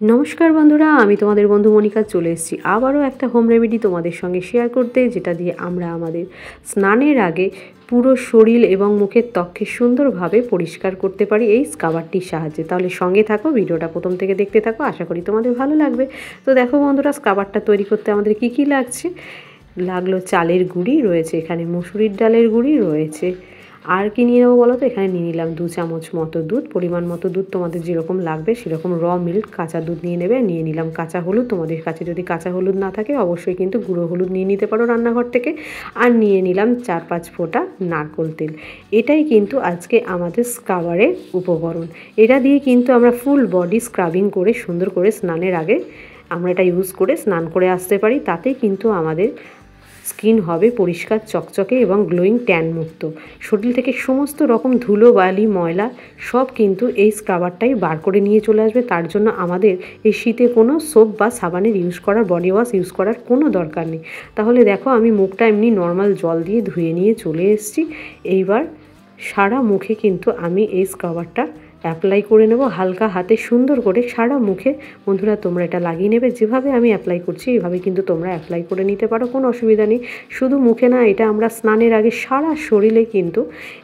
নমস্কার বন্ধুরা, আমি তোমাদের বন্ধু মনিকা চলে এসেছি আবারও একটা হোম রেমেডি তোমাদের সঙ্গে শেয়ার করতে, যেটা দিয়ে আমরা আমাদের স্নানের আগে পুরো শরীর এবং মুখের ত্বককে সুন্দরভাবে পরিষ্কার করতে পারি এই স্ক্রাবারটির সাহায্যে। তাহলে সঙ্গে থাকো, ভিডিওটা প্রথম থেকে দেখতে থাকো, আশা করি তোমাদের ভালো লাগবে। তো দেখো বন্ধুরা, স্ক্রাবারটা তৈরি করতে আমাদের কি লাগছে। লাগলো চালের গুঁড়ি, রয়েছে এখানে মসুরির ডালের গুঁড়ি, রয়েছে আর কি নিয়ে নেবো বলো তো। এখানে নিয়ে নিলাম 2 চামচ মতো দুধ, পরিমাণ মতো দুধ তোমাদের যেরকম লাগবে সেরকম র মিল্ক কাঁচা দুধ নিয়ে নেবে। নিয়ে নিলাম কাঁচা হলুদ, তোমাদের কাছে যদি কাঁচা হলুদ না থাকে অবশ্যই কিন্তু গুঁড়ো হলুদ নিয়ে নিতে পারো রান্নাঘর থেকে। আর নিয়ে নিলাম 4-5 ফোঁটা নারকেল তেল। এটাই কিন্তু আজকে আমাদের স্ক্রাবারের উপকরণ। এটা দিয়ে কিন্তু আমরা ফুল বডি স্ক্রাবিং করে সুন্দর করে স্নানের আগে আমরা এটা ইউজ করে স্নান করে আসতে পারি। তাতেই কিন্তু আমাদের স্কিন হবে পরিষ্কার চকচকে এবং গ্লোয়িং ট্যান মুক্ত। শরীর থেকে সমস্ত রকম ধুলো বালি ময়লা সব কিন্তু এই স্ক্রাবারটাই বার করে নিয়ে চলে আসবে। তার জন্য আমাদের এই শীতে কোনো সোপ বা সাবানের ইউজ করার, বডি ওয়াশ ইউজ করার কোনো দরকার নেই। তাহলে দেখো, আমি মুখটা এমনি নর্মাল জল দিয়ে ধুয়ে নিয়ে চলে এসেছি। এইবার সারা মুখে কিন্তু আমি এই স্ক্রাবারটা অ্যাপ্লাই করে নেব হালকা হাতে সুন্দর করে সারা মুখে। বন্ধুরা, তোমরা এটা লাগিয়ে নেবে যেভাবে আমি অ্যাপ্লাই করছি, এইভাবে কিন্তু তোমরা অ্যাপ্লাই করে নিতে পারো, কোনো অসুবিধা নেই। শুধু মুখে না, এটা আমরা স্নানের আগে সারা শরীরে কিন্তু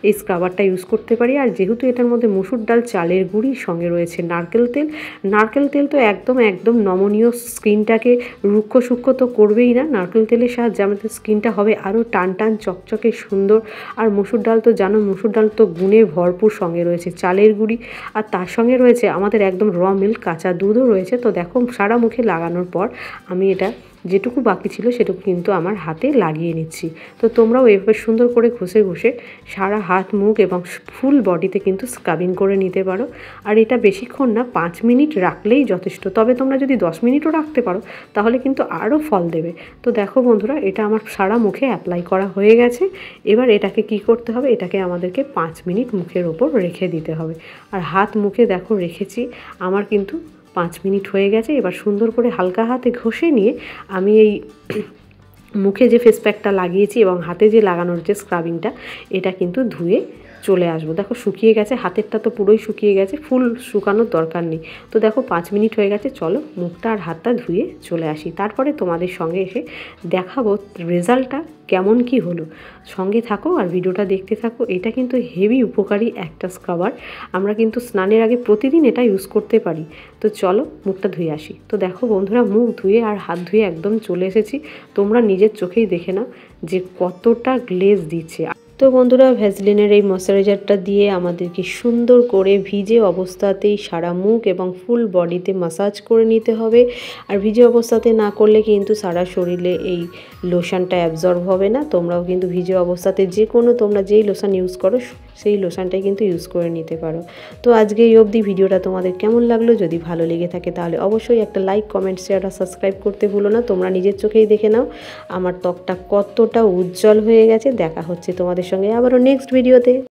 এই স্ক্রাবারটা ইউজ করতে পারি। আর যেহেতু এটার মধ্যে মসুর ডাল, চালের গুঁড়ি, সঙ্গে রয়েছে নারকেল তেল। নারকেল তেল তো একদম নমনীয়, স্কিনটাকে রুক্ষ সূক্ষ্ম তো করবেই না। নারকেল তেলের সাহায্যে আমাদের স্কিনটা হবে আরও টান টান চকচকে সুন্দর। আর মসুর ডাল তো জানো, মসুর ডাল তো গুণে ভরপুর। সঙ্গে রয়েছে চালের গুঁড়ি, আর তার সঙ্গে রয়েছে আমাদের একদম র মিল্ক কাঁচা দুধও রয়েছে। তো দেখো, সারা মুখে লাগানোর পর আমি এটা যেটুকু বাকি ছিল সেটুকু কিন্তু আমার হাতে লাগিয়ে নিচ্ছি। তো তোমরাও এভাবে সুন্দর করে ঘষে ঘষে সারা হাত, মুখ এবং ফুল বডিতে কিন্তু স্ক্রাবিং করে নিতে পারো। আর এটা বেশিক্ষণ না, 5 মিনিট রাখলেই যথেষ্ট। তবে তোমরা যদি 10 মিনিটও রাখতে পারো তাহলে কিন্তু আরও ফল দেবে। তো দেখো বন্ধুরা, এটা আমার সারা মুখে অ্যাপ্লাই করা হয়ে গেছে। এবার এটাকে কি করতে হবে, এটাকে আমাদেরকে 5 মিনিট মুখের ওপর রেখে দিতে হবে। আর হাত মুখে দেখো রেখেছি, আমার কিন্তু 5 মিনিট হয়ে গেছে। এবার সুন্দর করে হালকা হাতে ঘষে নিয়ে আমি এই মুখে যে ফেস প্যাকটা লাগিয়েছি এবং হাতে যে লাগানোর যে স্ক্রাবিংটা, এটা কিন্তু ধুয়ে চলে আসবো। দেখো শুকিয়ে গেছে, হাতেরটা তো পুরোই শুকিয়ে গেছে, ফুল শুকানোর দরকার নেই। তো দেখো 5 মিনিট হয়ে গেছে, চলো মুখটা আর হাতটা ধুয়ে চলে আসি। তারপরে তোমাদের সঙ্গে এসে দেখাবো রেজাল্টটা কেমন কি হলো। সঙ্গে থাকো আর ভিডিওটা দেখতে থাকো। এটা কিন্তু হেভি উপকারী একটা স্ক্রাবার। আমরা কিন্তু স্নানের আগে প্রতিদিন এটা ইউজ করতে পারি। তো চলো মুখটা ধুয়ে আসি। তো দেখো বন্ধুরা, মুখ ধুয়ে আর হাত ধুয়ে একদম চলে এসেছি। তোমরা নিজের চোখেই দেখে নাও যে কতটা গ্লেজ দিচ্ছে। তো বন্ধুরা, ভ্যাসলিনের এই ময়শ্চারাইজারটা দিয়ে আমাদেরকে সুন্দর করে ভিজে অবস্থাতেই সারা মুখ এবং ফুল বডিতে মাসাজ করে নিতে হবে। আর ভিজে অবস্থাতে না করলে কিন্তু সারা শরীরে এই লোশনটা অ্যাবজর্ব হবে না। তোমরাও কিন্তু ভিজে অবস্থাতে যে কোনো, তোমরা যেই লোশন ইউজ করো সেই লোশনটাই কিন্তু ইউজ করে নিতে পারো। তো আজকে এই অবধি ভিডিওটা তোমাদের কেমন লাগলো, যদি ভালো লেগে থাকে তাহলে অবশ্যই একটা লাইক, কমেন্ট, শেয়ার আর সাবস্ক্রাইব করতে ভুলো না। তোমরা নিজের চোখেই দেখে নাও আমার ত্বকটা কতটা উজ্জ্বল হয়ে গেছে। দেখা হচ্ছে তোমাদের সঙ্গে আবারও নেক্সট ভিডিওতে।